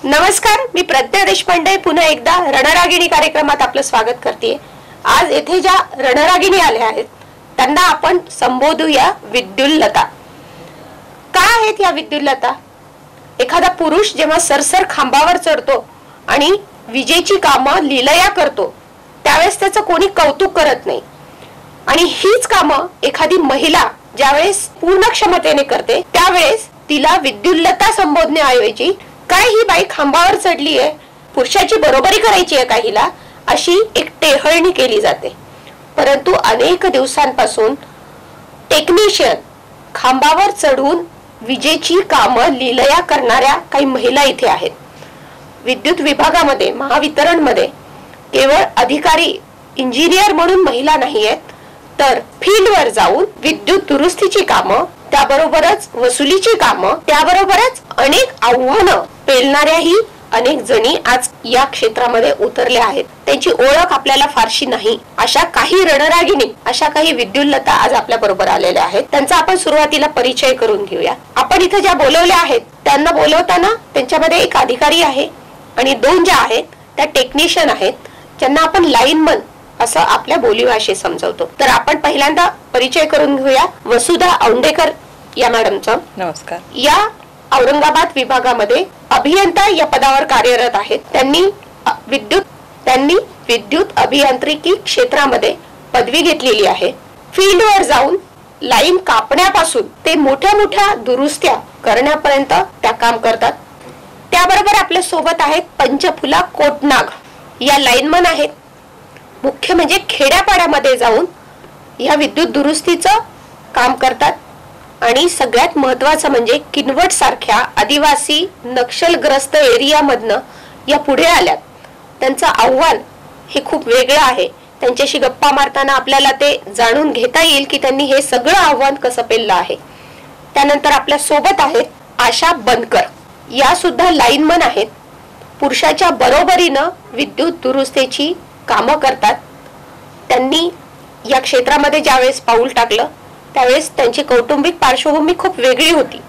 नमस्कार, मी प्रज्ञा देशपांडे पुन्हा एकदा रणरागिणी कार्यक्रमात आपलं स्वागत करते। आज येथे ज्या रणरागिणी आल्या आहेत त्यांना आपण संबोधूया विद्युल्लता। काय आहेत या विद्युल्लता? एखादा पुरुष जेव्हा सरसर खांबावर चढतो आणि विजेची कामं लीलया करतो त्यावेळेस त्याचं कोणी कौतुक करत नाही, आणि हीच कामं एखादी महिला ज्यावेळेस पूर्ण क्षमतेने करते त्यावेळेस तिला विद्युल्लता संबोधण्याऐवजी काय ही बाई खांबावर चढली आहे, पुरुषाची बरोबरी करायची आहे काहीला, अशी एक टेहळणी केली जाते। परंतु अनेक दिवसांपासून टेक्निशियन खांबावर चढून विजेची कामं लीलया करणाऱ्या काही महिला इथे आहेत। विद्युत विभागामध्ये महावितरणमध्ये केवळ अधिकारी इंजिनियर म्हणून महिला नाही आहेत, तर फील्डवर जाऊन विद्युत दुरुस्तीची कामं, त्याबरोबरच वसुलीची कामं, त्याबरोबरच अनेक आव्हानं पेलणाऱ्याही अनेक जणी आज या क्षेत्रामध्ये उतरल्या आहेत। त्यांची ओळख आपल्याला फारशी नाही, अशा काही रणरागिणी, अशा काही विद्युल्लता आज आपल्या बरोबर आलेल्या आहेत। त्यांचा आपण सुरुवातीला परिचय करून घेऊया। आपण इथे ज्या बोलवल्या आहेत त्यांना बोलवताना त्यांच्यामध्ये एक अधिकारी आहे आणि दोन ज्या आहेत त्या टेक्निशियन आहेत, ज्यांना आपण लाईनमन असं आपल्या बोलीभाषेत समजवतो। तर आपण पहिल्यांदा परिचय करून घेऊया वसुधा औंडेकर या मॅडमचा। नमस्कार। या औरंगाबाद विभागामध्ये अभियंता या पदावर कार्यरत आहेत। त्यांनी विद्युत अभियांत्रिकी क्षेत्रामध्ये पदवी घेतलेली आहे। फील्डवर जाऊन लाईन कापण्यापासून ते मोठ्या मोठ्या दुरुस्त्या करण्यापर्यंत त्या काम करतात। त्याबरोबर आपल्या सोबत आहेत पंचफुला कोटनाग या लाईनमन आहेत। मुख्य म्हणजे खेड्यापाड्यामध्ये जाऊन या विद्युत दुरुस्तीचं काम करतात, आणि सगळ्यात महत्वाचं म्हणजे किनवट सारख्या आदिवासी नक्षलग्रस्त एरियामधनं या पुढे आल्यात। त्यांचं आव्हान हे खूप वेगळं आहे। त्यांच्याशी गप्पा मारताना आपल्याला ते जाणून घेता येईल की त्यांनी हे सगळं आव्हान कसं पेललं आहे। त्यानंतर आपल्या सोबत आहेत आशा बनकर, या सुद्धा लाईनमन आहेत। पुरुषाच्या बरोबरीनं विद्युत दुरुस्तीची कामं करतात। त्यांनी या क्षेत्रामध्ये ज्यावेळेस पाऊल टाकलं त्यावेळेस त्यांची कौटुंबिक पार्श्वभूमी खूप वेगळी होती,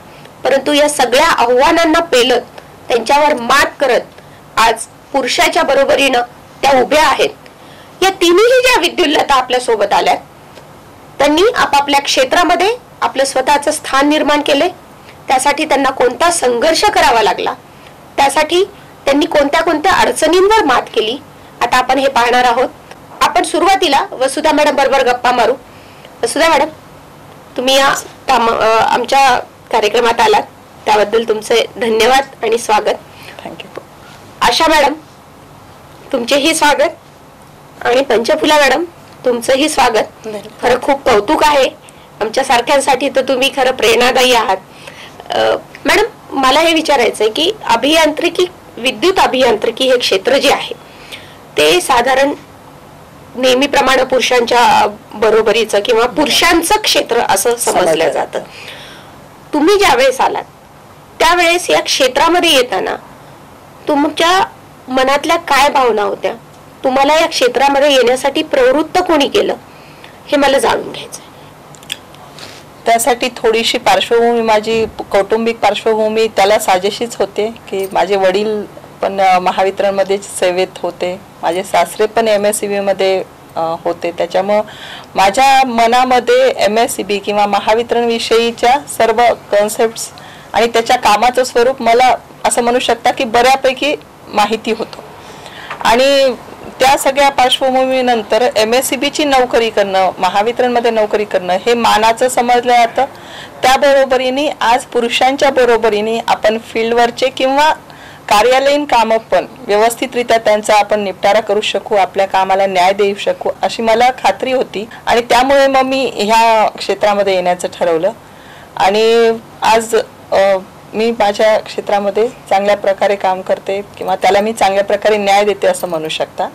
परंतु या सगळ्या आव्हानांना पेलत त्यांच्यावर मात करत आज पुरुषाच्या बरोबरीनं त्या उभ्या आहेत। या तिन्ही ज्या विद्युल्लता आपल्या सोबत आल्यात त्यांनी आपापल्या क्षेत्रामध्ये आपलं स्वतःचं स्थान निर्माण केले। त्यासाठी त्यांना कोणता संघर्ष करावा लागला, त्यासाठी त्यांनी कोणत्या कोणत्या अडचणींवर मात केली, आता आपण हे पाहणार आहोत। आपण सुरुवातीला वसुधा मॅडम बरोबर गप्पा मारू। वसुधा मॅडम, तुम्ही या आमच्या कार्यक्रमात आलात त्याबद्दल तुमचे धन्यवाद आणि स्वागत। थँक्यू। आशा मॅडम, तुमचेही स्वागत, आणि पंचफुला मॅडम तुमचंही स्वागत। खरं खूप कौतुक आहे आमच्या सारख्यांसाठी, तर तुम्ही खरं प्रेरणादायी आहात। मॅडम, मला हे विचारायचंय की अभियांत्रिकी, विद्युत अभियांत्रिकी हे क्षेत्र जे आहे ते साधारण नेहमीप्रमाणे पुरुषांच्या बरोबरीचं किंवा पुरुषांचं क्षेत्र असं समजलं जातं। तुम्ही ज्यावेळेस आलात त्यावेळेस या क्षेत्रामध्ये येताना तुमच्या मनातल्या काय भावना होत्या? तुम्हाला या क्षेत्रामध्ये येण्यासाठी प्रवृत्त कोणी केलं हे मला जाणून घ्यायचं। त्यासाठी थोडीशी पार्श्वभूमी, माझी कौटुंबिक पार्श्वभूमी त्याला साजेशीच होते की माझे वडील पण महावितरणमध्ये सेवेत होते, माझे सासरे पण MSEB मध्ये होते। त्याच्यामुळे माझ्या मनामध्ये MSEB किंवा महावितरण विषयीच्या सर्व कॉन्सेप्ट्स आणि त्याच्या कामाचं स्वरूप मला असं म्हणू शकता की बऱ्यापैकी माहिती होतं। आणि त्या सगळ्या पार्श्वभूमीनंतर MSEBची नोकरी करणं, महावितरणमध्ये नोकरी करणं हे मानाचं समजलं जातं। त्याबरोबरीने आज पुरुषांच्या बरोबरीने आपण फील्डवरचे किंवा कार्यालयीन कामं पण व्यवस्थितरित्या त्यांचा आपण निपटारा करू शकू, आपल्या कामाला न्याय देऊ शकू अशी मला खात्री होती, आणि त्यामुळे मग मी ह्या क्षेत्रामध्ये येण्याचं ठरवलं। आणि आज मी माझ्या क्षेत्रामध्ये चांगल्या प्रकारे काम करते किंवा त्याला मी चांगल्या प्रकारे न्याय देते असं म्हणू शकता।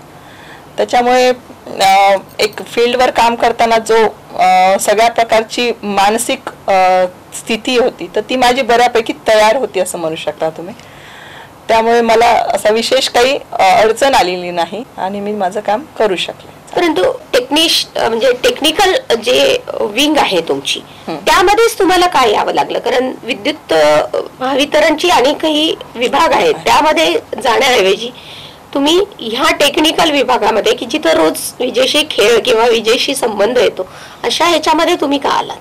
त्याच्यामुळे एक फील्डवर काम करताना जो सगळ्या प्रकारची मानसिक स्थिती होती तर ती माझी बऱ्यापैकी तयार होती असं म्हणू शकता तुम्ही। त्यामुळे मला असा विशेष काही अडचण आलेली नाही आणि मी माझं काम करू शकले। परंतु म्हणजे टेक्निकल जे विंग आहे तुमची, त्यामध्येच तुम्हाला काय यावं लागलं? कारण विद्युत महावितरणची अनेकही विभाग आहेत, त्यामध्ये जाण्याऐवजी तुम्ही ह्या टेक्निकल विभागामध्ये की जिथं रोज विजेशी खेळ किंवा विजेशी संबंध येतो अशा ह्याच्यामध्ये तुम्ही का आलात?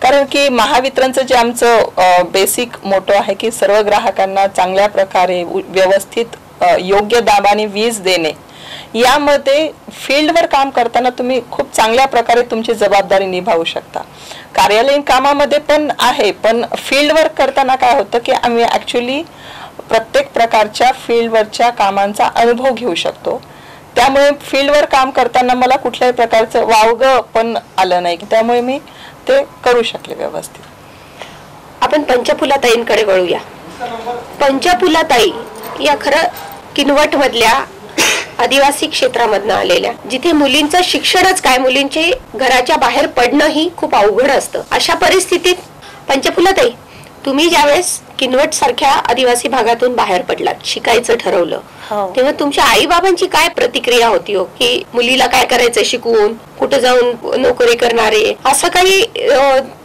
कारण की महावितरणचं जे आमचं बेसिक मोटो आहे की सर्व ग्राहकांना चांगल्या प्रकारे व्यवस्थित योग्य दाबाने वीज देणे, यामध्ये फील्डवर काम करताना तुम्ही खूप चांगल्या प्रकारे तुमची जबाबदारी निभावू शकता. कार्यालयीन कामामध्ये पण आहे, पण फील्डवर करताना काय होतं की आम्ही ॲक्च्युली प्रत्येक प्रकारच्या फील्डवरच्या कामांचा अनुभव घेऊ शकतो. त्यामुळे फील्डवर काम करताना मला कुठल्याही प्रकारचं वावगं पण आलं नाही, त्यामुळे मी ते करू शकले व्यवस्थित. आपण पंचफुलाताईंकडे वळूया. पंचफुलाताई या खरं किनवट मधल्या आदिवासी क्षेत्रामधनं आलेल्या, जिथे मुलींचं शिक्षणच काय, मुलींचे घराच्या बाहेर पडणं ही खूप अवघड असतं. अशा परिस्थितीत पंचफुलाताई, तुम्ही ज्यावेळेस किनवट सारख्या आदिवासी भागातून बाहेर पडलात, शिकायचं ठरवलं, तेव्हा तुमच्या आई बाबांची काय प्रतिक्रिया होती हो? की मुलीला काय करायचं शिकवून, कुठं जाऊन नोकरी करणारे, असं काही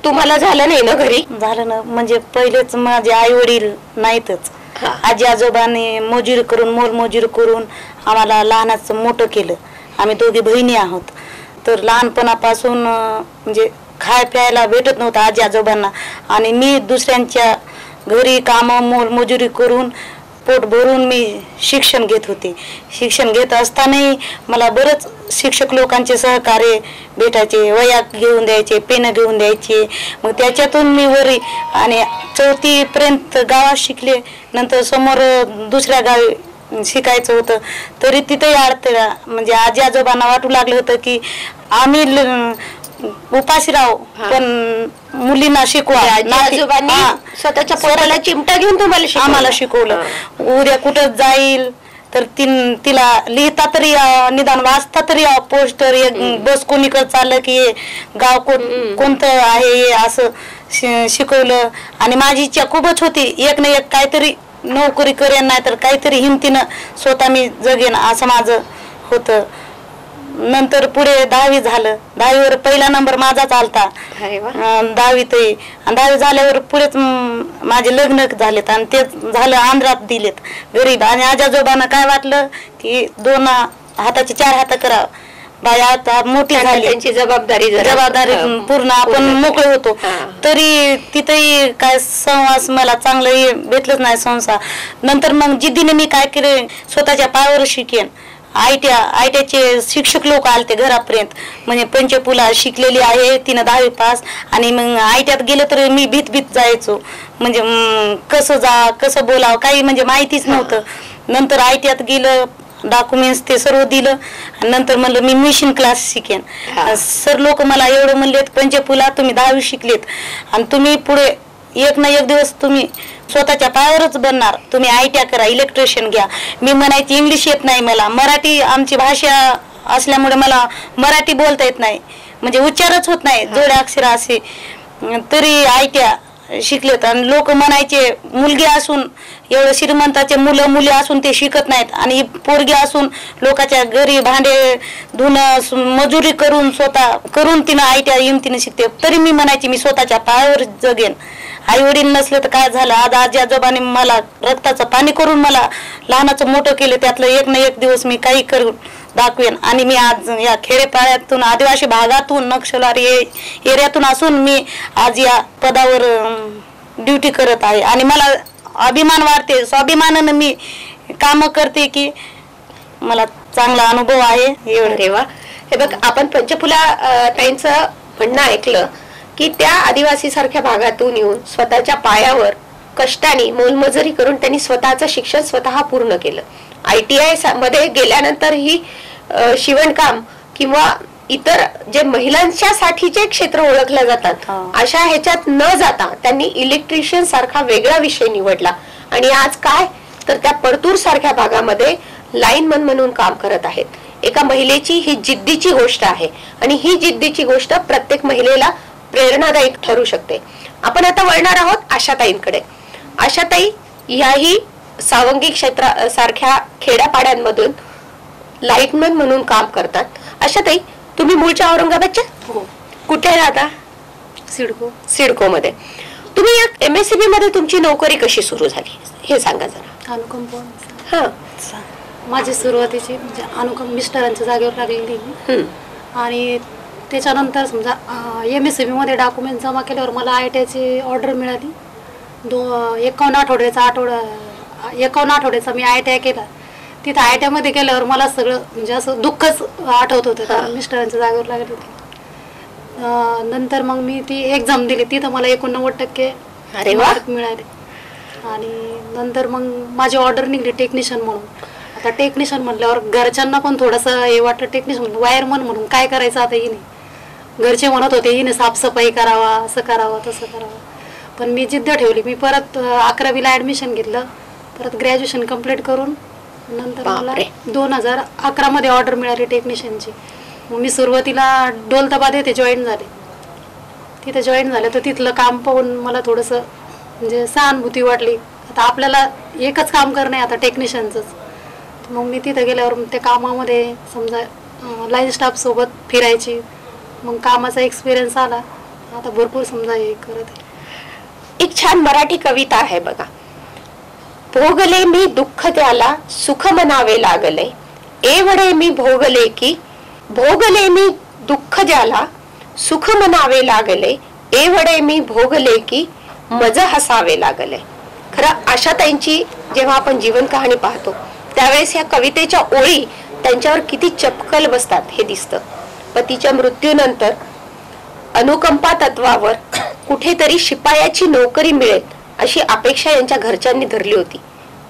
तुम्हाला झालं नाही ना घरी? झालं ना, म्हणजे पहिलेच माझे आई वडील नाहीतच. आजी आजोबांनी मजुरी करून, मोलमजुरी करून आम्हाला लहानाचं मोठं केलं. आम्ही दोघी बहिणी आहोत. तर लहानपणापासून म्हणजे खाय प्यायला भेटत नव्हतं आजी आजोबांना, आणि मी दुसऱ्यांच्या घरी कामं मोलमजुरी करून पोट भरून मी शिक्षण घेत होते. शिक्षण घेत असतानाही मला बरंच शिक्षक लोकांचे सहकार्य भेटायचे, वह्या घेऊन द्यायचे, पेन घेऊन द्यायचे. मग त्याच्यातून मी वरी आणि 4थी पर्यंत गावात शिकले. नंतर समोर दुसऱ्या गावी शिकायचं होतं, तरी तिथेही अडथळा म्हणजे आजी आजोबांना वाटू लागलं होतं की आम्ही उपाशी राहू, पण मुलींना शिकवा. स्वतःच्या पोराला चिमटा घेऊन आम्हाला शिकवलं. उद्या कुठं जाईल तर तिला लिहिता तरी निदान वाचता तरी पोस्टर, एक बस कोणीकडे चाललं की गाव कोणतं आहे असं शिकवलं. आणि माझी इच्छा खूपच होती, एक ना एक काहीतरी नोकरी करेन, नाही तर काहीतरी हिमतीनं स्वतः मी जगेन असं माझं होतं. नंतर पुढे 10वी झालं. 10वीवर पहिला नंबर माझाच आलता 10वीतही. आणि 10वी झाल्यावर पुढेच माझे लग्न झालेत आणि ते झालं आंध्रात दिलेत गरीब. आणि आजोबांना काय वाटलं की 2 हाताचे 4 हात करा, बाई आता मोठी झाली, त्यांची जबाबदारी पूर्ण आपण मोकळे होतो. तरी तिथेही काय संवास मला चांगलं भेटलंच नाही संसार. नंतर मग जिद्दीने मी काय केले, स्वतःच्या पायावर शिकेन. आयटीचे शिक्षक लोक आलते घरापर्यंत, म्हणजे पंचफुला शिकलेली आहे, तिनं 10वी पास. आणि मग आयटीत गेलं तर मी भीत जायचो, म्हणजे कसं बोलावं काही म्हणजे माहितीच नव्हतं. नंतर आयटीत गेलं, डॉक्युमेंट्स ते सर्व दिलं. नंतर म्हणलं मी मिशन क्लास शिकेन. सर लोक मला एवढं म्हणलेत, पंचफुला तुम्ही 10वी शिकलेत आणि तुम्ही पुढे एक ना एक दिवस तुम्ही स्वतःच्या पायावरच बनणार, तुम्ही आयटी करा, इलेक्ट्रिशियन घ्या. मी म्हणायची इंग्लिश येत नाही मला, मराठी आमची भाषा असल्यामुळे मला मराठी बोलता येत नाही, म्हणजे उच्चारच होत नाही, जोड्या अक्षर असे. तरी आयट्या शिकलेत. आणि लोक म्हणायचे मुलगी असून, एवढं श्रीमंताचे मुलं मुली असून ते शिकत नाहीत, आणि पोरगी असून लोकांच्या घरी भांडे धुणं मजुरी करून स्वतः करून तिनं आयट्या हिमतीनं शिकते. तरी मी म्हणायची मी स्वतःच्या पायावर जगेन. आई वडील नसले तर काय झालं, आज आजी आजोबांनी मला रक्ताचं पाणी करून मला लहानाचं मोठं केलं. त्यातलं एक ना एक दिवस मी काही करून दाखवेन. आणि मी आज या खेडेपाड्यातून, आदिवासी भागातून, नक्षलवादी एरियातून असून मी आज या पदावर ड्युटी करत आहे. आणि मला अभिमान वाटते, स्वाभिमानानं मी काम करते की मला चांगला अनुभव आहे. एवढं हे बघ, आपण पंचफुला ताईंचं म्हणणं ऐकलं की त्या आदिवासी सारख्या भागातून येऊन स्वतःच्या पायावर कष्टाने मोलमजुरी करून त्यांनी स्वतःचं शिक्षण स्वतः पूर्ण केलं. ITI मध्ये गेल्यानंतर ही शिवणकाम किंवा इतर जे महिलांच्या साठीचे क्षेत्र ओळखले जातात अशा ह्याच्यात न जाता त्यांनी इलेक्ट्रिशियन सारखा वेगळा विषय निवडला. आणि आज काय तर त्या परतूर सारख्या भागामध्ये लाईनमन म्हणून काम करत आहेत. एका महिलेची ही जिद्दीची गोष्ट आहे, आणि ही जिद्दीची गोष्ट प्रत्येक महिलेला प्रेरणादायी ठरू शकते. आपण आता वळणार आहोत आशाताईंकडे. आशाताई याही सावंगी क्षेत्रा सारख्या खेड्यापाड्यांमधून लाईटमन म्हणून काम करतात. आशाताई, तुम्ही मूळच्या औरंगाबादच्या? हो. कुठे राहता? सिडको. सिडको मध्ये. तुम्ही या MSCB मध्ये तुमची नोकरी कशी सुरू झाली हे सांगा जरा. अनुकंप. हा. माझी सुरुवातीची म्हणजे अनुकंप मिस्टरांच्या जागेवर लागलेली आणि त्याच्यानंतर समजा MSCB मध्ये डॉक्युमेंट जमा केल्यावर मला ITI ऑर्डर मिळाली. 51 आठवड्याचा मी ITI केला. तिथं ITI मध्ये गेल्यावर मला सगळं म्हणजे असं दुःखच आठवत होतं कारण मिस्टरांच्या जागेवर लागली होती. नंतर मग मी ती एक्झाम दिली. तिथं मला 89% मार्क मिळाले आणि नंतर मग माझी ऑर्डर निघली टेक्निशियन म्हणून. आता टेक्निशियन म्हटल्यावर घरच्यांना पण थोडंसं हे वाटतं टेक्निशियन वायरमन म्हणून काय करायचं आता हिने. घरचे म्हणत होते हिने साफसफाई करावा, असं करावं तसं करावं. पण मी जिद्द ठेवली. मी परत 11वीला ॲडमिशन घेतलं. परत ग्रॅज्युएशन कंप्लीट करून नंतर मला 2011 मध्ये ऑर्डर मिळाली टेक्निशियनची. मग मी सुरुवातीला दौलताबाद येथे जॉईन झाले. तिथे जॉईन झाले तर तिथलं काम पाहून मला थोडंसं म्हणजे सहानुभूती वाटली. आता आपल्याला एकच काम करणं आहे आता टेक्निशियनचंच. मग मी तिथं गेल्यावर त्या कामामध्ये समजा लाईन स्टाफसोबत फिरायची. मग कामाचा एक्सपिरियन्स आला. आता भरपूर समजा हे करत आहे. एक छान मराठी कविता आहे बघा. भोगले मी दुःख त्याला सुख मनावे लागले, एवढे मी भोगले की भोगले मी दुःख ज्याला सुख मनावे लागले, एवढे मी भोगले की मज हसावे लागले. खरं आशाताईंची जेव्हा आपण जीवन कहाणी पाहतो त्यावेळेस या कवितेच्या ओळी त्यांच्यावर किती चपकल बसतात हे दिसतं. पतीच्या मृत्यूनंतर अनुकंपा तत्वावर कुठेतरी शिपायाची नोकरी मिळेल अशी अपेक्षा यांच्या घरच्यांनी धरली होती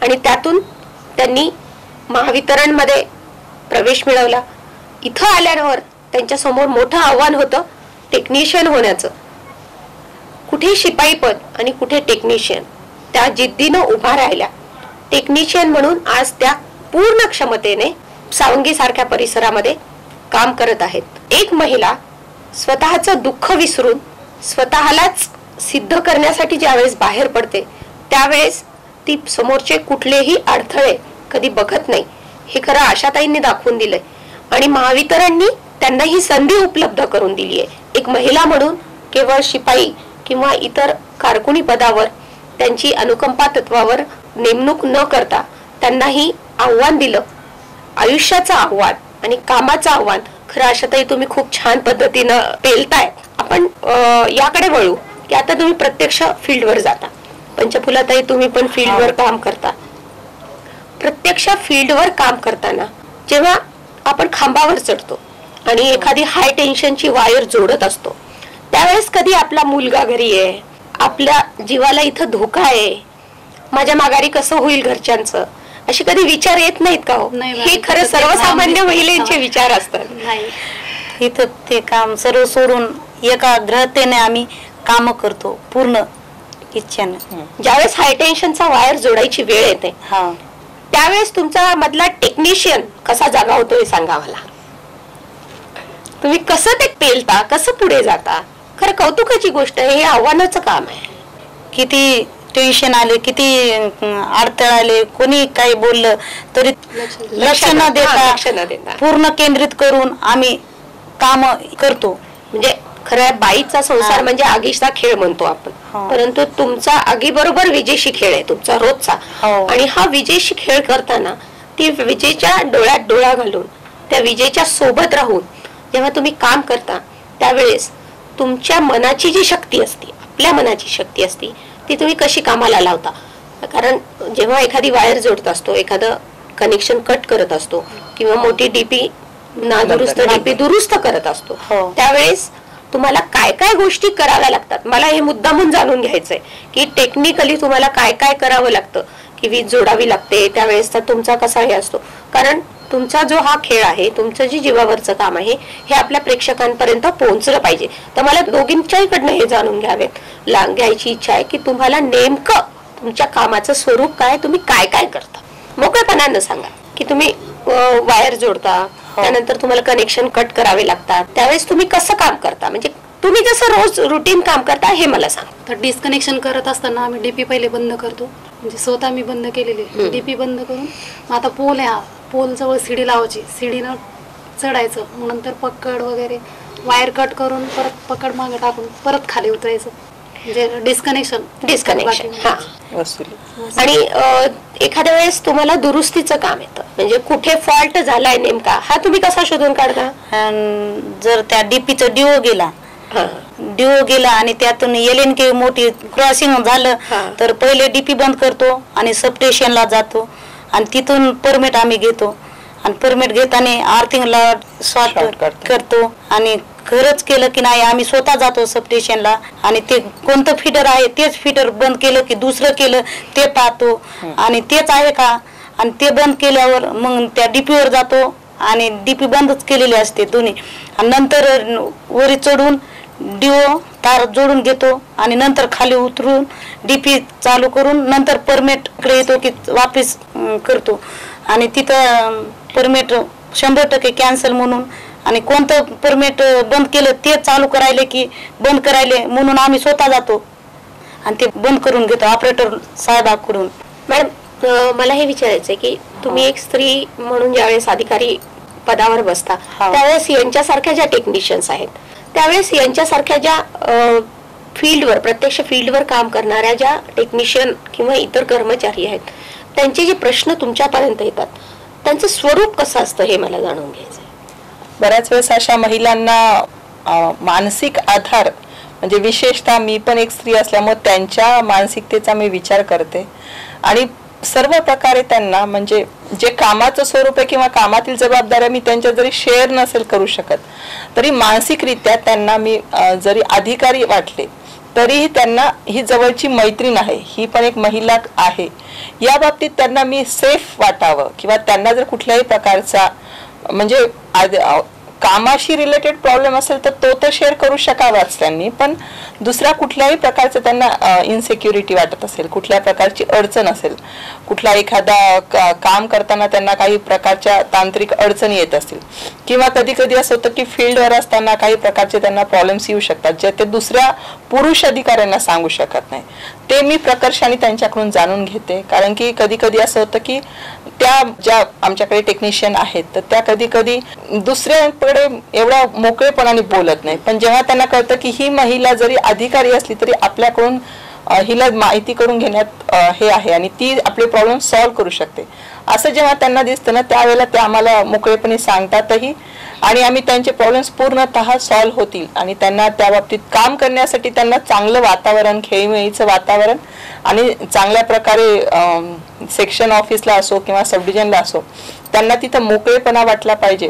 आणि त्यातून त्यांनी महावितरणमध्ये प्रवेश मिळवला. इथं आल्यावर त्यांच्या समोर मोठं आव्हान होतं टेक्निशियन होण्याचं. कुठे शिपाई पद आणि कुठे टेक्निशियन. त्या जिद्दीनं उभा राहिल्या. टेक्निशियन म्हणून आज त्या पूर्ण क्षमतेने सावंगी सारख्या परिसरामध्ये काम करत आहेत. एक महिला स्वतःचं दुःख विसरून स्वतःलाच सिद्ध करण्यासाठी ज्यावेळेस बाहेर पडते त्यावेळेस ती समोरचे कुठलेही अडथळे कधी बघत नाही हे खरं आशाताईंनी दाखवून दिलंय आणि महावितरणनी त्यांना ही संधी उपलब्ध करून दिली आहे. एक महिला म्हणून केवळ शिपाई किंवा इतर कारकुनी पदावर त्यांची अनुकंपा तत्वावर नेमणूक न करता त्यांना ही आव्हान दिलं. आयुष्याचं आव्हान आणि कामाचं आव्हान खरं आशाताई तुम्ही खूप छान पद्धतीनं पेलताय. आपण याकडे वळू की आता तुम्ही प्रत्यक्ष फील्डवर जाता. पंचफुलाताई तुम्ही पण फील्डवर काम करता. प्रत्यक्ष फील्डवर काम करताना जेव्हा आपण खांबावर चढतो आणि एखादी हाय टेन्शनची वायर जोडत असतो त्यावेळेस कधी आपला मुलगा घरी आहे, आपल्या जीवाला इथं धोका आहे, माझ्या माघारी कसं होईल घरच्यांचं, असे कधी विचार येत नाहीत का हो? हे खरं सर्वसामान्य महिलांचे विचार असतात. इथं ते काम सर्व सोडून एकाग्रतेने आम्ही काम करतो पूर्ण इच्छेने. ज्यावेळेस हाय टेन्शनचा वायर जोडायची वेळ येते त्यावेळेस तुमचा मधला टेक्निशियन कसा जागा होतो हे सांगा मला. तुम्ही कसं ते पेलता, कसं पुढे जाता. खरं कौतुकाची गोष्ट आहे. हे आव्हानाचं काम आहे. किती टेन्शन आले, किती अडथळे आले, कोणी काही बोललं तरी लक्ष न देता पूर्ण केंद्रित करून आम्ही काम करतो. म्हणजे खरं बाईचा संसार म्हणजे आगीचा खेळ म्हणतो आपण, परंतु तुमचा आगी बरोबर विजेशी खेळ आहे तुमचा रोजचा. आणि हा विजेशी खेळ करताना ती विजेच्या डोळ्यात डोळा घालून त्या विजेच्या सोबत राहून जेव्हा तुम्ही काम करता त्यावेळेस तुमच्या मनाची जी शक्ती असते, आपल्या मनाची शक्ती असते, ती तुम्ही कशी कामाला लावता. कारण जेव्हा एखादी वायर जोडत असतो, एखादं कनेक्शन कट करत असतो किंवा मोठी डीपी नादुरुस्त डीपी दुरुस्त करत असतो त्यावेळेस तुम्हाला काय काय गोष्टी कराव्या लागतात. मला हे मुद्दामून जाणून घ्यायचंय की टेक्निकली तुम्हाला काय काय करावं लागतं. की वीज जोडावी लागते त्यावेळेस तुमचा कसा हे असतो. कारण तुमचा जो हा खेळ आहे, तुमचं जे जीवावरचं काम आहे हे आपल्या प्रेक्षकांपर्यंत पोहोचलं पाहिजे. तर मला दोघींच्याकडनं हे जाणून घ्यायची इच्छा आहे की तुम्हाला नेमकं तुमच्या कामाचं स्वरूप काय, तुम्ही काय काय करता. मोकळेपणानं सांगा की तुम्ही वायर जोडता, त्यानंतर तुम्हाला कनेक्शन कट करावे लागतात, त्यावेळेस तुम्ही कसं काम करता. म्हणजे तुम्ही जसं रोज रुटीन काम करता हे मला सांग. तर डिस्कनेक्शन करत असताना आम्ही डीपी पहिले बंद करतो. म्हणजे स्वतः मी बंद केलेली डीपी बंद करून आता पोल आहे, हा पोल जवळ सीडी लावायची. सीडीनं चढायचं, मग नंतर पकड वगैरे वायर कट करून परत पकड मागे टाकून परत खाली उतरायचं, म्हणजे डिस्कनेक्शन. हा, आणि एखाद्या वेळेस तुम्हाला दुरुस्तीचं काम येतं, म्हणजे कुठे फॉल्ट झालाय नेमका हा तुम्ही कसा शोधून काढता? जर त्या डीपीचं डिओ गेला आणि त्यातून LNK मोठी क्रॉसिंग झालं तर पहिले डीपी बंद करतो आणि सबस्टेशनला जातो आणि तिथून परमिट आम्ही घेतो आणि परमिट घेताना आर्थिंगला शॉर्ट करतो आणि खरंच केलं की नाही आम्ही स्वतः जातो सबस्टेशनला आणि ते कोणतं फीडर आहे तेच फीडर बंद केलं की दुसरं केलं ते पाहतो आणि तेच आहे का, आणि ते बंद केल्यावर मग त्या डीपीवर जातो आणि डीपी बंदच केलेली असते दोन्ही, आणि नंतर वरी चढून डिओ तार जोडून घेतो आणि नंतर खाली उतरून डीपी चालू करून नंतर परमिटकडे येतो की वापस करतो आणि तिथं परमिट 100% कॅन्सल म्हणून, आणि कोणतं परमिट बंद केलं ते चालू करायले की बंद करायले म्हणून आम्ही स्वतः जातो आणि ते बंद करून घेतो ऑपरेटर साहेबाकडून. मॅडम, मला हे विचारायचंय की तुम्ही एक स्त्री म्हणून ज्यावेळेस अधिकारी पदावर बसता त्यावेळेस यांच्यासारख्या ज्या टेक्निशियन्स आहेत, त्यावेळेस यांच्यासारख्या ज्या फील्डवर प्रत्यक्ष फील्डवर काम करणाऱ्या ज्या टेक्निशियन किंवा इतर कर्मचारी आहेत, त्यांचे जे प्रश्न तुमच्यापर्यंत येतात त्यांचं स्वरूप कसं असतं हे मला जाणून घ्यायचं. बऱ्याच वेळेस अशा महिलांना मानसिक आधार, म्हणजे विशेषतः मी पण एक स्त्री असल्यामुळे त्यांच्या मानसिकतेचा मी विचार करते आणि सर्व प्रकारे त्यांना, म्हणजे जे कामाचं स्वरूप आहे किंवा कामातील जबाबदाऱ्या मी त्यांच्या जरी शेअर नसेल करू शकत तरी मानसिकरित्या त्यांना मी जरी अधिकारी वाटले तरीही त्यांना ही जवळची मैत्रीण आहे, ही पण एक महिला आहे, या बाबतीत त्यांना मी सेफ वाटावं किंवा त्यांना जर कुठल्याही प्रकारचा म्हणजे कामाशी रिलेटेड प्रॉब्लेम असेल तर तो तर शेअर करू शकावाच त्यांनी, पण दुसऱ्या कुठल्याही प्रकारचं त्यांना इनसिक्युरिटी वाटत असेल, कुठल्या प्रकारची अडचण असेल, कुठला एखादा काम करताना त्यांना काही प्रकारच्या तांत्रिक अडचणी येत असतील किंवा कधी कधी असं होतं की फील्डवर असताना काही प्रकारचे त्यांना प्रॉब्लेम्स येऊ शकतात जे ते दुसऱ्या पुरुष अधिकाऱ्यांना सांगू शकत नाही, ते मी प्रकर्षाने त्यांच्याकडून जाणून घेते. कारण की कधी कधी असं होतं की त्या ज्या आमच्याकडे टेक्निशियन आहेत तर त्या कधी कधी दुसऱ्याकडे एवढा मोकळेपणाने बोलत नाही, पण जेव्हा त्यांना कळतं की ही महिला जरी अधिकारी असली तरी आपल्याकडून हिला माहिती करून घेण्यात हे आहे आणि ती आपले प्रॉब्लेम सॉल्व्ह करू शकते, असं जेव्हा त्यांना दिसतं ना त्यावेळेला ते आम्हाला मोकळेपणे सांगतातही आणि आम्ही त्यांचे प्रॉब्लेम्स पूर्णतः सॉल्व्ह होतील आणि त्यांना त्या बाबतीत काम करण्यासाठी त्यांना चांगलं वातावरण, खेळीमेळीचं वातावरण आणि चांगल्या प्रकारे सेक्शन ऑफिसला असो किंवा सब डिव्हिजनला असो त्यांना तिथं मोकळेपणा वाटला पाहिजे.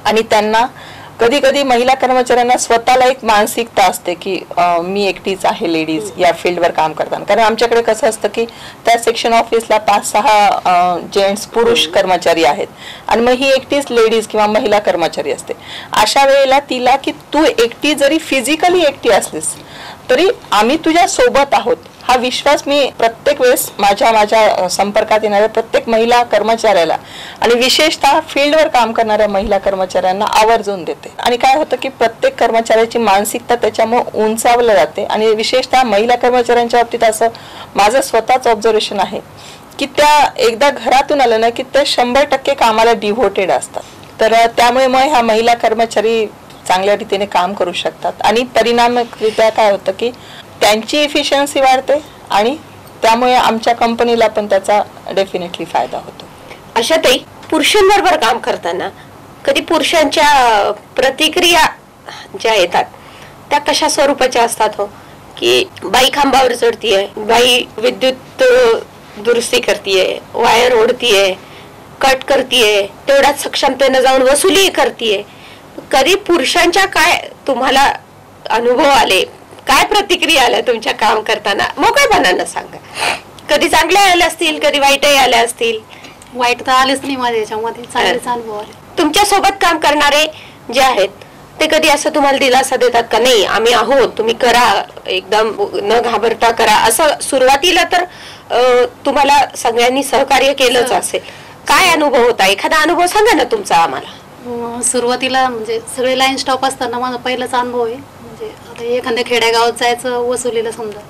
आणि त्यांना कधी कधी महिला कर्मचाऱ्यांना स्वतःला एक मानसिकता असते की मी एकटीच आहे लेडीज या फील्डवर काम करताना, कारण आमच्याकडे कसं असतं की त्या सेक्शन ऑफिसला 5-6 जेंट्स पुरुष कर्मचारी आहेत आणि मग ही एकटीच लेडीज किंवा महिला कर्मचारी असते. अशा वेळेला तिला की तू एकटी जरी फिजिकली एकटी असलीस तरी आम्ही तुझ्या सोबत आहोत हा विश्वास मी प्रत्येक वेळेस माझ्या संपर्कात येणाऱ्या प्रत्येक महिला कर्मचाऱ्याला आणि विशेषतः फील्डवर काम करणाऱ्या महिला कर्मचाऱ्यांना आवर्जून देते. आणि काय होतं की प्रत्येक कर्मचाऱ्याची मानसिकता त्याच्यामुळे उंचावली जाते आणि विशेषतः महिला कर्मचाऱ्यांच्या बाबतीत असं माझं स्वतःच ऑब्झर्वेशन आहे की त्या एकदा घरातून आलं ना की ते 100% कामाला डिव्होटेड असतात, तर त्यामुळे मग ह्या महिला कर्मचारी चांगल्या रीतीने काम करू शकतात आणि परिणामरित्या काय होतं की त्यांची एफिशियन्सी वाढते आणि त्यामुळे आमच्या कंपनीला पण त्याचा डेफिनेटली फायदा होतो. अशातही पुरुषांबरोबर काम करताना कधी पुरुषांच्या प्रतिक्रिया ज्या येतात त्या कशा स्वरूपाच्या असतात हो, की बाई खांबावर चढतीये, बाई विद्युत दुरुस्ती करतीये, वायर ओढतीये, कट करतीये, तेवढ्याच सक्षमतेने जाऊन वसुली करतीये. कधी पुरुषांच्या काय तुम्हाला अनुभव आले, काय प्रतिक्रिया आल्या तुमच्या काम करताना मोकळेपणानं सांगा. कधी चांगल्या आल्या असतील, कधी वाईटही आल्या असतील. वाईट तर आलेच नाही माझ्या याच्यामध्ये, चांगलेच अनुभव आले. तुमच्या सोबत काम करणारे जे आहेत ते कधी असं तुम्हाला दिलासा देतात का, नाही आम्ही आहोत, तुम्ही करा, एकदम न घाबरता करा, असं सुरुवातीला तर तुम्हाला सगळ्यांनी सहकार्य केलंच असेल, काय अनुभव होता, एखादा अनुभव सांगा ना तुमचा आम्हाला. सुरुवातीला म्हणजे सगळे लाईन स्टॉप असताना माझा पहिलाच अनुभव आहे. म्हणजे आता एखाद्या खेड्यागावात जायचं वसुलीला, समजा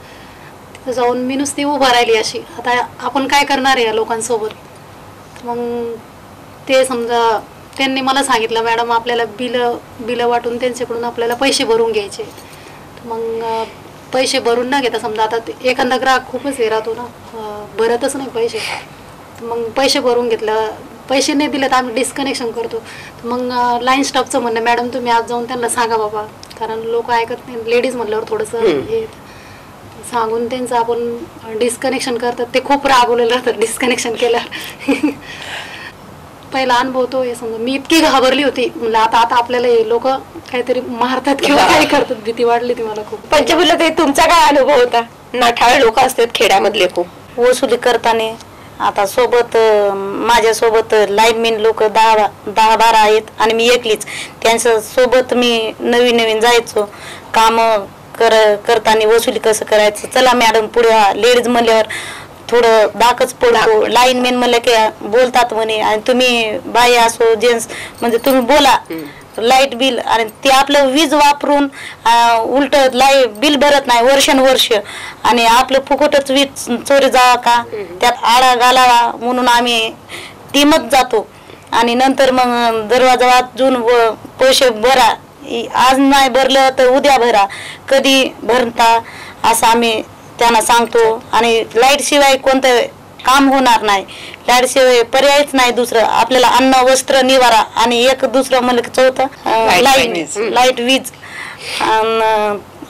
तिथं जाऊन मी नुसती उभा राहिली अशी, आता आपण काय करणार आहे या लोकांसोबत. मग ते समजा त्यांनी मला सांगितलं मॅडम आपल्याला बिलं वाटून त्यांच्याकडून आपल्याला पैसे भरून घ्यायचे. मग पैसे भरून न घेता समजा आता एखादा ग्राहक खूपच हे राहतो ना, भरतच नाही पैसे, मग पैसे भरून घेतलं, पैसे नाही दिले तर आम्ही डिस्कनेक्शन करतो. मग लाईन स्टाफचं म्हणणं मॅडम तुम्ही आज जाऊन त्यांना सांगा बाबा, कारण लोक ऐकत नाही, लेडीज म्हणल्यावर थोडंसं हे सांगून त्यांचं आपण डिस्कनेक्शन करतात. ते खूप रागवलेलं राहतात डिस्कनेक्शन केल्यावर. पहिला अनुभव तो हे समजा मी इतकी घाबरली होती, म्हणलं आता आपल्याला हे लोक काहीतरी मारतात किंवा काय करतात, भीती वाटली ती मला खूप. पंचफुलं ते तुमचा काय अनुभव होता? नाठाळ लोक असतात खेड्यामधले खूप, वसुली करताना. आता सोबत माझ्यासोबत लाईनमॅन लोक 10-12 आहेत आणि मी एकलीच. त्यांच्या सोबत मी नवीन जायचो काम करताना. वसुली कसं करायचं, चला मॅडम पुढे, लेडीज म्हणल्यावर थोडं धाकच पडतो. लाईनमॅन म्हणलं की बोलतात म्हणे, आणि तुम्ही बाई असो जेंट्स म्हणजे तुम्ही बोला. लाईट बिल आणि ते आपलं वीज वापरून उलट बिल भरत नाही वर्षानुवर्ष, आणि आपलं फुकटच वीज चोरी जावा का, त्यात आळा घालावा म्हणून आम्ही टीमच जातो. आणि नंतर मग दरवाजा वाजून पैसे भरा, आज नाही भरलं तर उद्या भरा, कधी भरता असं आम्ही त्यांना सांगतो. आणि लाईट शिवाय कोणतं काम होणार नाही, लाईट शिवाय पर्यायच नाही दुसरं. आपल्याला अन्न वस्त्र निवारा आणि एक दुसरं म्हणलं की चौथं लाईट वीज.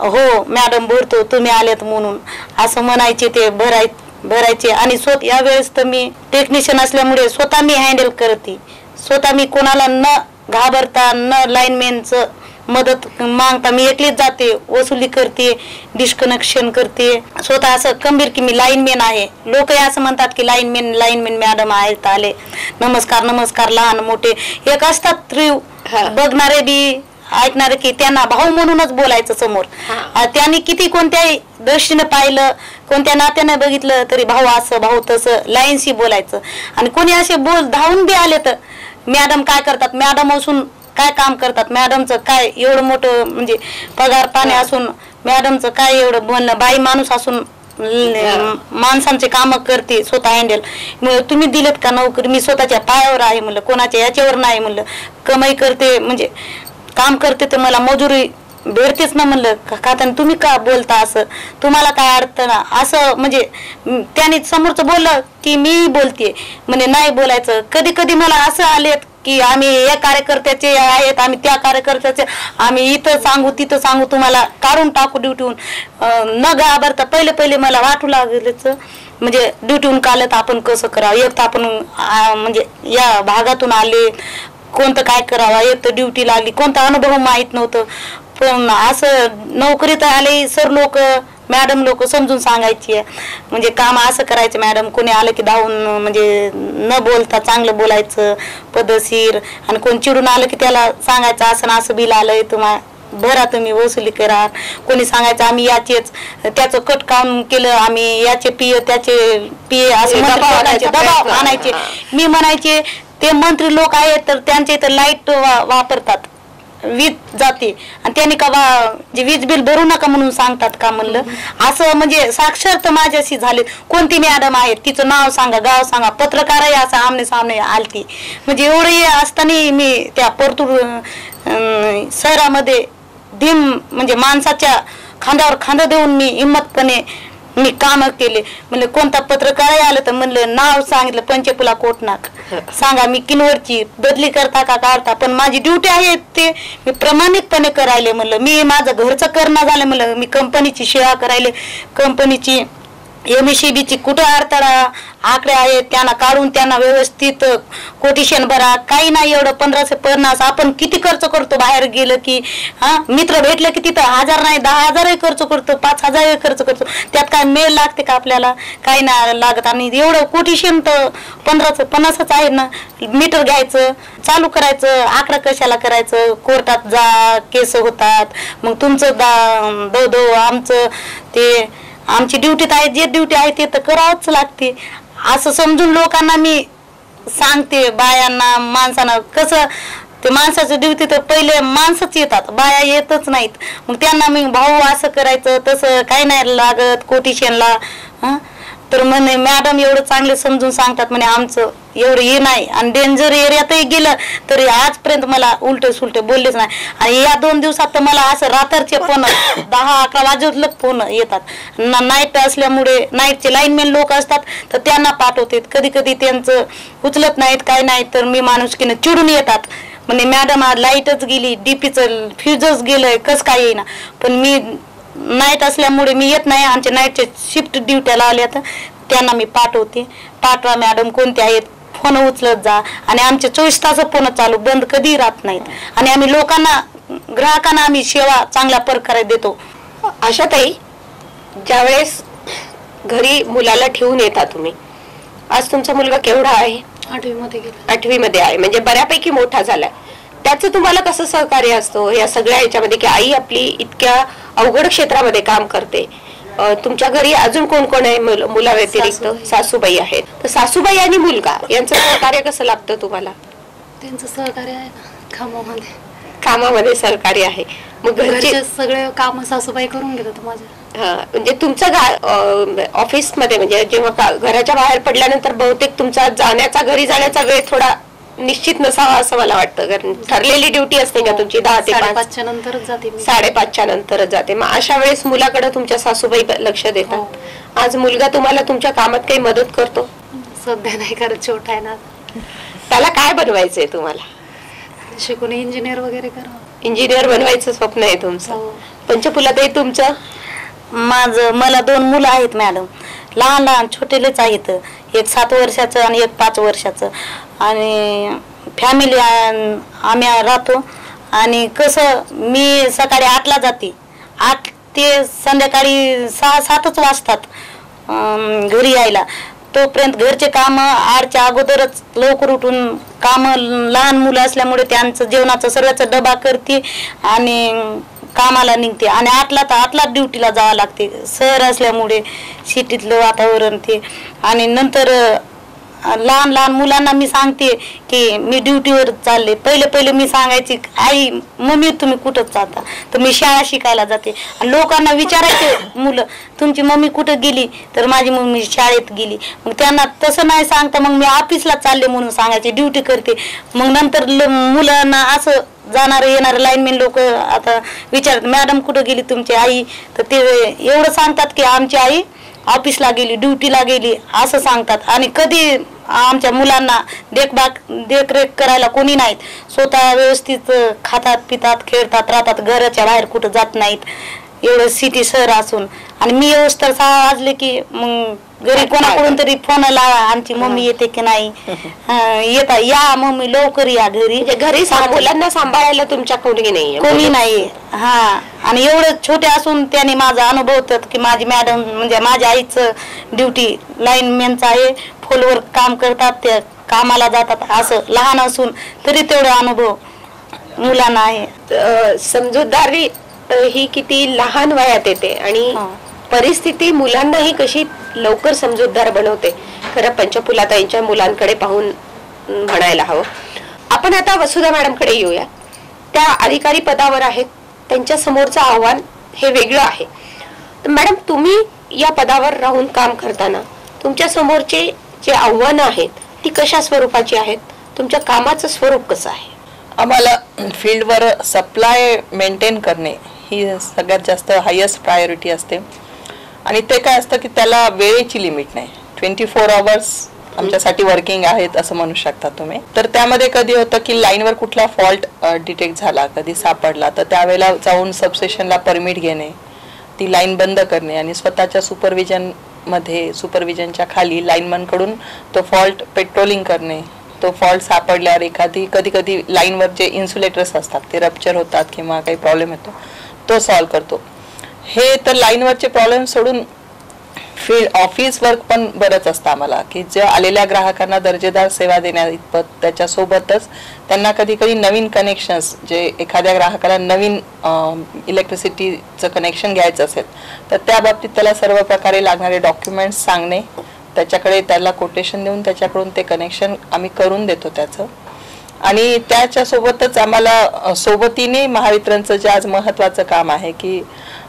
हो मॅडम भरतो तुम्ही आलेत म्हणून असं म्हणायचे, ते भरायचे. आणि या वेळेस तर मी टेक्निशियन असल्यामुळे स्वतः मी हँडल करते, स्वतः मी कोणाला न घाबरता न लाईनमॅनचं मदत मागता मी एकलीच जाते, वसुली करते, डिस्कनेक्शन करते स्वतः. असं खंबीर की मी लाईनमॅन आहे. लोक असं म्हणतात की लाईनमॅन मॅडम आहेत आले, नमस्कार, लहान मोठे एक असतात बघणारे बी ऐकणारे की त्यांना भाऊ म्हणूनच बोलायचं समोर. त्यांनी किती कोणत्याही दृष्टीने पाहिलं, कोणत्या नात्याने बघितलं तरी भाऊ असं भाऊ तसं लाईनशी बोलायचं. आणि कोणी असे धावून बी आले तर मॅडम काय करतात, मॅडम असून काय काम करतात, मॅडमचं काय एवढं मोठं म्हणजे पगार पाणी असून मॅडमचं काय एवढं बोलणं, बाई माणूस असून माणसांचे काम करते स्वतः हँडल. तुम्ही दिलेत का नोकरी, मी स्वतःच्या पायावर आहे म्हणलं, कोणाच्या याच्यावर नाही म्हणलं, कमाई करते म्हणजे काम करते तर मला मजुरी भेटतेच ना म्हणलं. का तुम्ही का बोलता असं, तुम्हाला काय अडतं ना असं. म्हणजे त्याने समोरचं बोललं की मी बोलते म्हणजे नाही बोलायचं. कधी कधी मला असं आलेत की आम्ही या कार्यकर्त्याचे आहेत, आम्ही त्या कार्यकर्त्याचे, आम्ही इथं सांगू तिथं सांगू, तुम्हाला काढून टाकू ड्युटीहून न घाबरता. पहिले मला वाटू लागलेच म्हणजे ड्युटीहून काढलं तर आपण कसं करावं, एक तर आपण म्हणजे या भागातून आले, कोणतं काय करावं, एक तर ड्युटी लागली, कोणता अनुभव माहीत नव्हतं. पण असं नोकरीत आले सर लोक मॅडम लोक समजून सांगायची म्हणजे काम असं करायचं मॅडम. कोणी आलं की धावून म्हणजे न बोलता चांगलं बोलायचं पद्धतशीर. आणि कोण चिडून आलं की त्याला सांगायचं असं ना असं बिल आलंय भरा तुम्ही वसुली करा. कोणी सांगायचं आम्ही याचेच त्याचं कट काम केलं, आम्ही याचे पिये त्याचे पिये असं दबाव आणायचे. मी म्हणायचे ते मंत्री लोक आहेत तर त्यांच्या इथं लाईट वापरतात, वीज जाते आणि त्यांनी का वीज बिल भरू नका म्हणून सांगतात का म्हणलं. असं म्हणजे साक्षात माझ्याशी झाले. कोणती मॅडम आहे तिचं नाव सांगा, गाव सांगा, पत्रकार आहे असं आमने सामने आलती. म्हणजे एवढे असताना मी त्या परतूर शहरामध्ये धीम म्हणजे माणसाच्या खांद्यावर खांदा देऊन मी हिंमतपणे मी काम केले. म्हणलं कोणता पत्रकार आलं तर म्हणलं नाव सांगितलं पंचफुला कोटनाक, सांगा मी किनवरची बदली करता का काढता, पण माझी ड्युटी आहे ते मी प्रमाणितपणे करायले. म्हणलं मी माझं घरचं करणं झालं, म्हणलं मी कंपनीची सेवा करायले, कंपनीची MSCB ची कुठं अडथळा आकडे आहेत त्यांना काढून त्यांना व्यवस्थित कोटेशन भरा. काही नाही एवढं 1550 आपण किती खर्च करतो बाहेर गेलं की. मित्र भेटलं की तिथं 1000 नाही 10,000 खर्च करतो, 5,000 खर्च करतो. त्यात काय मेल लागते का आपल्याला, काही नाही लागत. आणि एवढं कोटेशन तर 1550 आहे ना. मीटर घ्यायचं चालू करायचं, आकडा कशाला करायचं, कोर्टात जा केस होतात, मग तुमचं दो आमचं ते आमची ड्युटी आहे, जे ड्युटी आहे ते तर करावंच लागते. असं समजून लोकांना मी सांगते, बायांना माणसांना. कसं ते माणसाचं ड्युटी तर पहिले माणसंच येतात, बाया येतच नाहीत. मग त्यांना मी भाऊ असं करायचं तसं काही नाही लागत कोटेशनला. तर म्हणे मॅडम एवढं चांगले समजून सांगतात म्हणे आमचं एवढं हे नाही, आणि डेंजर एरियातही गेलं तरी आजपर्यंत मला उलट सुलट बोललेच नाही. आणि या 2 दिवसात तर मला असं रात्रीचे फोन 10-11 वाजवलं फोन येतात. नाईट असल्यामुळे नाईटचे लाईनमॅन लोक असतात तर त्यांना पाठवते, कधी कधी त्यांचं उचलत नाहीत काय नाही, तर मी माणुसकीनं चिडून येतात म्हणजे मॅडम आज लाईटच गेली, डीपीचं फ्यूजच गेलंय, कसं काय येईना. पण मी नाईट असल्यामुळे मी येत नाही. आमच्या नाईटचे शिफ्ट ड्युट्याला आल्या तर त्यांना मी पाठवते, पाठवा मॅडम कोणते आहेत, फोन उचलत जा. आणि आमचे 24 तास फोन चालू, बंद कधी राहत नाहीत. आणि आम्ही लोकांना ग्राहकांना आम्ही सेवा चांगल्या प्रकारे देतो. आशाताई, ज्यावेळेस घरी मुलाला ठेवून येता तुम्ही, आज तुमचा मुलगा केवढा आहे? 8वी मध्ये गेला. 8वी मध्ये आहे, म्हणजे बऱ्यापैकी मोठा झालाय. त्याचं तुम्हाला कसं सहकार्य असतो या सगळ्या ह्याच्यामध्ये की आई आपली इतक्या अवघड क्षेत्रामध्ये काम करते? तुमच्या घरी अजून कोण कोण आहे मुला व्यतिरिक्त? सासूबाई आहेत. तर सासूबाई आणि मुलगा यांचं सहकार्य कसं लागतं तुम्हाला? त्यांचं सहकार्य आहे ना कामामध्ये. कामामध्ये सहकार्य आहे. मग घरचे सगळे काम सासूबाई करून घेतात माझ्या. म्हणजे तुमचं ऑफिस मध्ये म्हणजे जेव्हा घराच्या बाहेर पडल्यानंतर बहुतेक तुमचा घरी जाण्याचा वेळ थोडा निश्चित नसावा असं मला वाटतं, कारण ठरलेली ड्युटी असते का तुमची 10 ते 5? 5:30 नंतरच जाते मी. 5:30 नंतरच जाते. मग अशा वेळेस मुलाकडे तुमच्या सासूबाई लक्ष देतात. आज मुलगा तुम्हाला तुमच्या कामात काही मदत करतो? सध्या नाही करत, छोटा आहे ना. त्याला काय बनवायचंय तुम्हाला? शिकून इंजिनियर वगैरे करा. इंजिनियर बनवायचं स्वप्न आहे तुमचं? पंचफुलाताई तुमचं? मला 2 मुलं आहेत मॅडम, लहान लहान छोटेलेच आहेत, एक 7 वर्षाचं आणि एक 5 वर्षाचं. आणि फॅमिली आम्ही राहतो. आणि कसं मी सकाळी 8ला जाते, 8 ते संध्याकाळी 6-7च वाजतात घरी यायला. तोपर्यंत घरचे काम 8च्या अगोदरच लवकर उठून काम, लहान मुलं असल्यामुळे त्यांचं जेवणाचं सर्वच डबा करते आणि कामाला निघते. आणि 8ला ड्युटीला जावं लागते, शहर असल्यामुळे सिटीतलं वातावरण ते. आणि नंतर लहान लहान मुलांना मी सांगते की मी ड्युटीवर चालले. पहिले मी सांगायची, आई मम्मी तुम्ही कुठं जाता, तर मी शाळा शिकायला जाते. आणि लोकांना विचारायचे मुलं, तुमची मम्मी कुठं गेली, तर माझी मम्मी शाळेत गेली. मग त्यांना तसं नाही सांगता मग मी ऑफिसला चालले म्हणून सांगायचे, ड्युटी करते. मग नंतर मुलांना असं जाणारे येणारे लाईनमॅन लोक आता विचारतात, मॅडम कुठं गेली तुमची आई, तर ते एवढं सांगतात की आमची आई ऑफिसला गेली, ड्युटीला गेली असं सांगतात. आणि कधी आमच्या मुलांना देखरेख करायला कोणी नाहीत. स्वतः व्यवस्थित खातात पितात खेळतात राहतात, घराच्या बाहेर कुठं जात नाहीत, एवढं सिटी शहर असून. आणि मी व्यवस्थित 6 वाजले की मग घरी कोणाकडून तरी फोन लावा, आमची मम्मी येते की नाही, येता या मम्मी लवकर या घरी. घरी मुलांना सांभाळायला तुमच्या कोणी नाही. हा, आणि एवढं छोटे असून त्याने माझा अनुभवतात की माझी मॅडम म्हणजे माझ्या आईचं ड्युटी लाईनमॅनचं आहे, फोनवर काम करतात, ते कामाला जातात. असं लहान असून तरी तेवढा अनुभव मुलांना आहे. समजूतदारी ही किती लहान वयात येते आणि परिस्थिती मुलांनाही कशी लवकर समजूतदार बनवते. खरं पंचफुलाताईंच्या मुलांकडे पाहून म्हणायला हवं. आपण आता वसुधा मॅडम कडे येऊया. त्या अधिकारी पदावर आहेत, त्यांच्या समोरचं आव्हान हे वेगळं आहे. तर मॅडम, तुम्ही या पदावर राहून काम करताना तुमच्या समोरचे जे आव्हानं आहेत ती कशा स्वरूपाची आहेत? तुमच्या कामाचं स्वरूप कसं आहे? आम्हाला फील्डवर सप्लाय मेंटेन करणे ही सगळ्यात जास्त हायेस्ट प्रायोरिटी असते. आणि ते काय असतं की त्याला वेळेची लिमिट नाही, 24 आवर्स आमच्यासाठी वर्किंग आहेत असं म्हणू शकता तुम्ही. तर त्यामध्ये कधी होतं की लाईनवर कुठला फॉल्ट डिटेक्ट झाला, कधी सापडला, तर त्यावेळेला जाऊन सबस्टेशनला परमिट घेणे, ती लाईन बंद करणे आणि स्वतःच्या सुपरविजनच्या खाली लाईनमनकडून तो फॉल्ट पेट्रोलिंग करणे. तो फॉल्ट सापडल्यावर कधी लाईनवर जे इन्सुलेटर्स असतात ते रप्चर होतात किंवा काही प्रॉब्लेम येतो, तो सॉल्व्ह करतो. हे तर लाईनवरचे प्रॉब्लेम सोडून फील्ड ऑफिस वर्क पण बरंच असतं आम्हाला, की जे आलेल्या ग्राहकांना दर्जेदार सेवा देण्या इतपत त्याच्यासोबतच त्यांना कधी कधी नवीन कनेक्शन्स, जे एखाद्या ग्राहकाला नवीन इलेक्ट्रिसिटीचं कनेक्शन घ्यायचं असेल तर त्या बाबतीत त्याला सर्व प्रकारे लागणारे डॉक्युमेंट्स सांगणे, त्याच्याकडे त्याला कोटेशन देऊन त्याच्याकडून ते कनेक्शन आम्ही करून देतो त्याचं. आणि त्याच्यासोबतच आम्हाला सोबतीने महावितरणचं जे आज महत्त्वाचं काम आहे की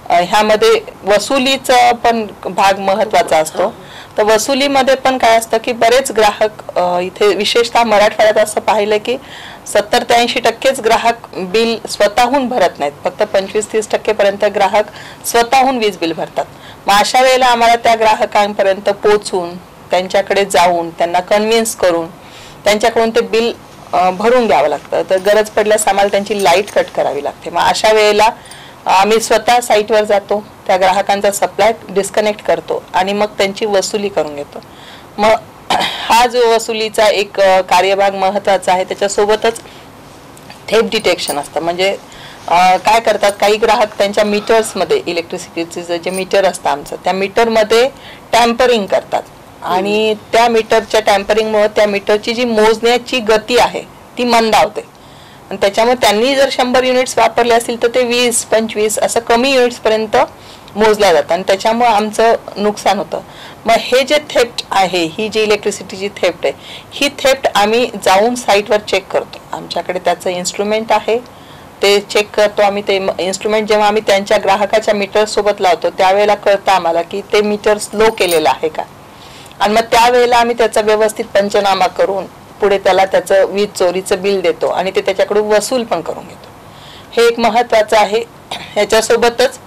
ह्यामध्ये वसुलीचा पण भाग महत्त्वाचा असतो. तर वसुलीमध्ये पण काय असतं की बरेच ग्राहक इथे विशेषतः मराठवाड्यात असं पाहिलं की 70 ते 80% ग्राहक बिल स्वतःहून भरत नाहीत, फक्त 25-30% पर्यंत ग्राहक स्वतःहून वीज बिल भरतात. मग अशा वेळेला आम्हाला त्या ग्राहकांपर्यंत पोहोचून त्यांच्याकडे जाऊन त्यांना कन्व्हिन्स करून त्यांच्याकडून ते बिल भरून घ्यावं लागतं. तर गरज पडल्यास आम्हाला त्यांची लाईट कट करावी लागते. मग अशा वेळेला आम्ही स्वतः साईटवर जातो, त्या ग्राहकांचा सप्लाय डिस्कनेक्ट करतो आणि मग त्यांची वसुली करून घेतो. मग हा जो वसुलीचा एक कार्यभाग महत्त्वाचा आहे. त्याच्यासोबतच थेफ्ट डिटेक्शन असतं. म्हणजे काय करतात काही ग्राहक त्यांच्या मीटर्समध्ये, इलेक्ट्रिसिटीचे जे मीटर असतं आमचं, त्या मीटरमध्ये टॅम्परिंग करतात आणि त्या मीटरच्या टॅम्परिंगमुळे त्या मीटरची जी मोजण्याची गती आहे ती मंदावते आणि त्याच्यामुळे त्यांनी जर 100 युनिट्स वापरले असतील तर ते 20-25 असं कमी युनिट्स पर्यंत मोजल्या जातात आणि त्याच्यामुळे आमचं नुकसान होतं. मग हे जे थेफ्ट आहे, ही जी इलेक्ट्रिसिटीची थेफ्ट आहे, ही थेफ्ट आम्ही जाऊन साईटवर चेक करतो. आमच्याकडे त्याचं इन्स्ट्रुमेंट आहे, ते चेक करतो आम्ही. ते इन्स्ट्रुमेंट जेव्हा आम्ही त्यांच्या ग्राहकाच्या मीटर सोबत लावतो त्यावेळेला कळतं आम्हाला की ते मीटर स्लो केलेलं आहे का, आणि मग त्यावेळेला आम्ही त्याचा व्यवस्थित पंचनामा करून पुढे त्याला त्याचं वीज चोरीचं बिल देतो आणि ते त्याच्याकडून वसूल पण करून घेतो. हे एक महत्त्वाचं आहे. ह्याच्यासोबतच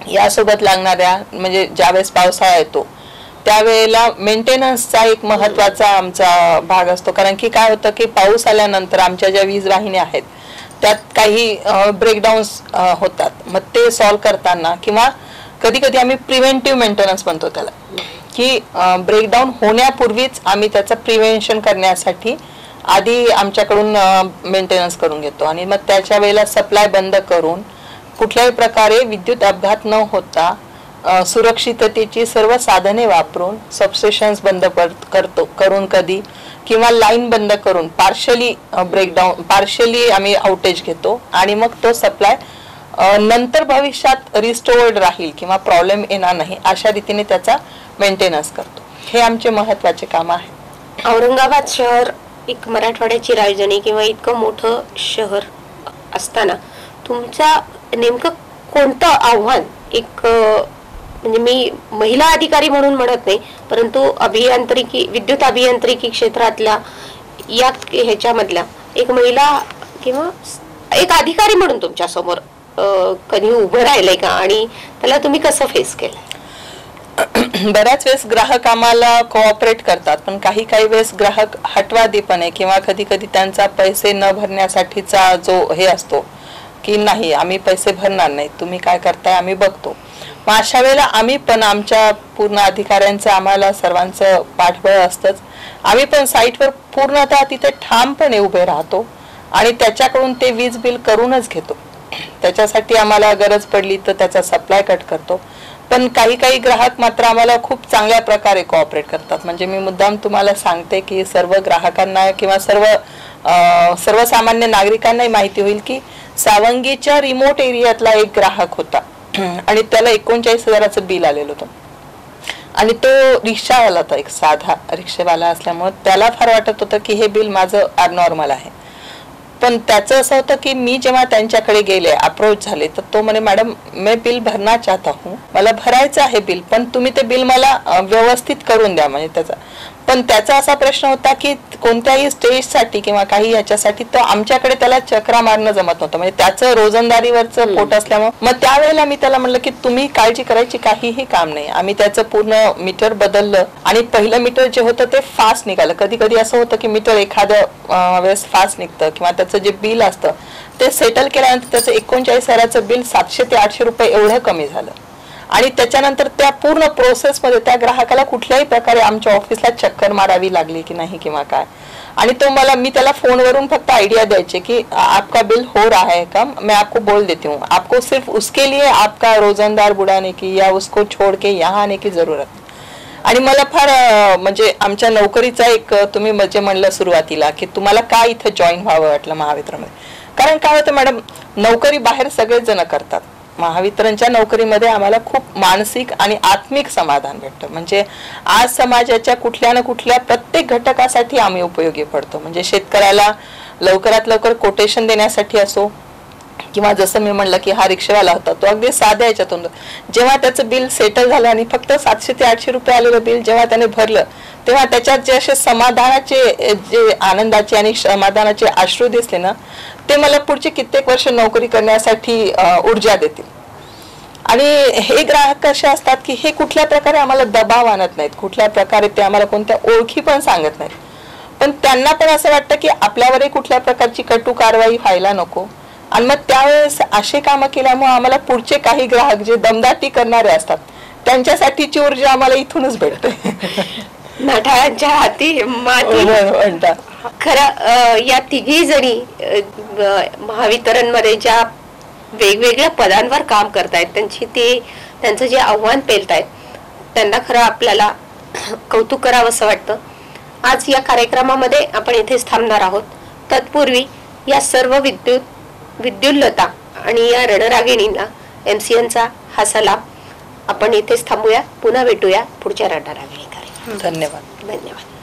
यासोबत लागणाऱ्या म्हणजे ज्यावेळेस पावसाळा येतो त्यावेळेला मेंटेनन्सचा एक महत्त्वाचा आमचा भाग असतो. कारण की काय होतं की पाऊस आल्यानंतर आमच्या ज्या वीज वाहिन्या आहेत त्यात काही ब्रेकडाऊन्स होतात. मग ते सॉल्व करताना किंवा कधी कधी आम्ही प्रिव्हेंटिव्ह मेंटेनन्स म्हणतो त्याला, की ब्रेकडाऊन होण्यापूर्वीच आम्ही त्याचं प्रिव्हेन्शन करण्यासाठी आधी आमच्याकडून मेंटेनन्स करून घेतो आणि मग त्याच्या वेळेला सप्लाय बंद करून कुठल्याही प्रकारे विद्युत अपघात न होता सुरक्षिततेची सर्व साधने वापरून सबस्टेशन्स बंद करून कधी किंवा लाईन बंद करून पार्शली पार्शली आम्ही आउटेज घेतो आणि मग तो सप्लाय नंतर भविष्यात रिस्टोर्ड राहील किंवा प्रॉब्लेम येणार नाही अशा रीतीने त्याचा मेंटेनन्स करतो. हे आमचे महत्त्वाचे काम आहे. औरंगाबाद शहर एक मराठवाड्याची राजधानी किंवा इतकं मोठं शहर असताना तुमचा नेमकं कोणतं आव्हान, एक म्हणजे मी महिला अधिकारी म्हणून म्हणत नाही, परंतु अभियांत्रिकी, विद्युत अभियांत्रिकी क्षेत्रातल्या या ह्याच्यामधल्या एक महिला किंवा एक अधिकारी म्हणून तुमच्या समोर कधी उभं राहिलंय का आणि त्याला तुम्ही कसं फेस केलं? बऱ्याच वेळेस ग्राहक आम्हाला कोऑपरेट करतात, पण काही वेळेस ग्राहक हटवादीपणे किंवा कधी कधी त्यांचा पैसे न भरण्यासाठीचा जो हे असतो की नाही आम्ही पैसे भरणार नाही, तुम्ही काय करताय आम्ही बघतो. मग अशा वेळेला आम्ही पण आमच्या पूर्ण अधिकाऱ्यांचं आम्हाला सर्वांचं पाठबळ असतंच. आम्ही पण साईटवर पूर्णतः तिथे ठामपणे उभे राहतो आणि त्याच्याकडून ते वीज बिल करूनच घेतो. त्याच्यासाठी आम्हाला गरज पडली तर त्याचा सप्लाय कट करतो. पण काही ग्राहक मात्र आम्हाला खूप चांगल्या प्रकारे कोऑपरेट करतात. म्हणजे मी मुद्दाम तुम्हाला सांगते की सर्व ग्राहकांना किंवा सर्वसामान्य नागरिकांनाही माहिती होईल की सावंगीच्या रिमोट एरियातला एक ग्राहक होता आणि त्याला 39,000चं बिल आलेलं होतं आणि तो रिक्षावाला होता, एक साधा रिक्षावाला असल्यामुळे त्याला फार वाटत होतं की हे बिल माझं ॲबनॉर्मल आहे. पण त्याचं असं होतं की मी जेव्हा त्यांच्याकडे गेले, अप्रोच झाले, तर तो म्हणे मॅडम मैं बिल भरना चाहता हूँ, मला भरायचं आहे बिल, पण तुम्ही ते बिल मला व्यवस्थित करून द्या. म्हणजे त्याचा पण त्याचा असा प्रश्न होता की कोणत्याही स्टेजसाठी किंवा काही याच्यासाठी तो आमच्याकडे त्याला चक्रा मारणं जमत नव्हतं. म्हणजे त्याचं रोजंदारीवरचं पोट असल्यामुळे मग त्यावेळेला मी त्याला म्हणलं की तुम्ही काळजी करायची काहीही काम नाही. आम्ही त्याचं पूर्ण मीटर बदललं आणि पहिलं मीटर जे होतं ते फास्ट निघालं. कधी कधी असं होतं की मीटर एखाद्या वेळेस फास्ट निघतं किंवा त्याचं जे बिल असतं ते सेटल केल्यानंतर त्याचं 39,000चं बिल 700 ते 800 रुपये एवढं कमी झालं. आणि त्याच्यानंतर त्या पूर्ण प्रोसेसमध्ये त्या ग्राहकाला कुठल्याही प्रकारे आमच्या ऑफिसला चक्कर मारावी लागली की नाही किंवा काय. आणि तो मी त्याला फोनवरून फक्त आइडिया द्यायचे की आपका बिल हो रहा है का, मैं आपको बोल देती हूँ, आपको सिर्फ उसके लिए आपका रोजंदार बुडाने की या उसको छोड़ के यहाँ आने की जरूरत. आणि मला फार म्हणजे आमच्या नोकरीचा एक तुम्ही म्हणजे म्हणलं सुरुवातीला की तुम्हाला काय इथं जॉईन व्हावं वाटलं महावितरणमध्ये. कारण काय होतं मॅडम, नोकरी बाहेर सगळेच जण करतात, महावितरणच्या नोकरीमध्ये आम्हाला खूप मानसिक आणि आत्मिक समाधान भेटतं. म्हणजे आज समाजाच्या कुठल्या ना कुठल्या प्रत्येक घटकासाठी आम्ही उपयोगी पडतो. म्हणजे शेतकऱ्याला लवकरात लवकर कोटेशन देण्यासाठी असो किंवा जसं मी म्हणलं की हा रिक्षावाला होता, तो अगदी साध्या याच्यातून जेव्हा त्याचं बिल सेटल झालं आणि फक्त 700 ते 800 रुपये आलेलं बिल जेव्हा त्याने भरलं, तेव्हा त्याच्यात जे असे समाधानाचे, जे आनंदाचे आणि समाधानाचे अश्रू दिसले ना, ते मला पुढचे कित्येक वर्ष नोकरी करण्यासाठी ऊर्जा देतील. आणि हे ग्राहक असे असतात की हे कुठल्या प्रकारे आम्हाला दबाव आणत नाहीत, कुठल्या प्रकारे ते आम्हाला कोणत्या ओळखी पण सांगत नाहीत, पण त्यांना पण असं वाटतं की आपल्यावरही कुठल्या प्रकारची कटू कारवाई व्हायला नको. आणि मग त्यावेळेस असे कामं केल्यामुळे आम्हाला पुढचे काही ग्राहक जे दमदाटी करणारे असतात त्यांच्यासाठीची ऊर्जा आम्हाला इथूनच भेटते. नाठाळांच्या हाती माती म्हणतात. खरं या तिघी जणी महावितरण मध्ये ज्या वेगवेगळ्या पदांवर काम करतायत, त्यांचं जे आव्हान पेलतायत, त्यांना खरं आपल्याला कौतुक करावं असं वाटतं. आज या कार्यक्रमामध्ये आपण इथेच थांबणार आहोत. तत्पूर्वी या सर्व विद्युल्लता आणि या रणरागिणींना MCNचा हा सलाम. आपण इथेच थांबूया, पुन्हा भेटूया पुढच्या रणरागिणी कार्यक्रमात. धन्यवाद. धन्यवाद.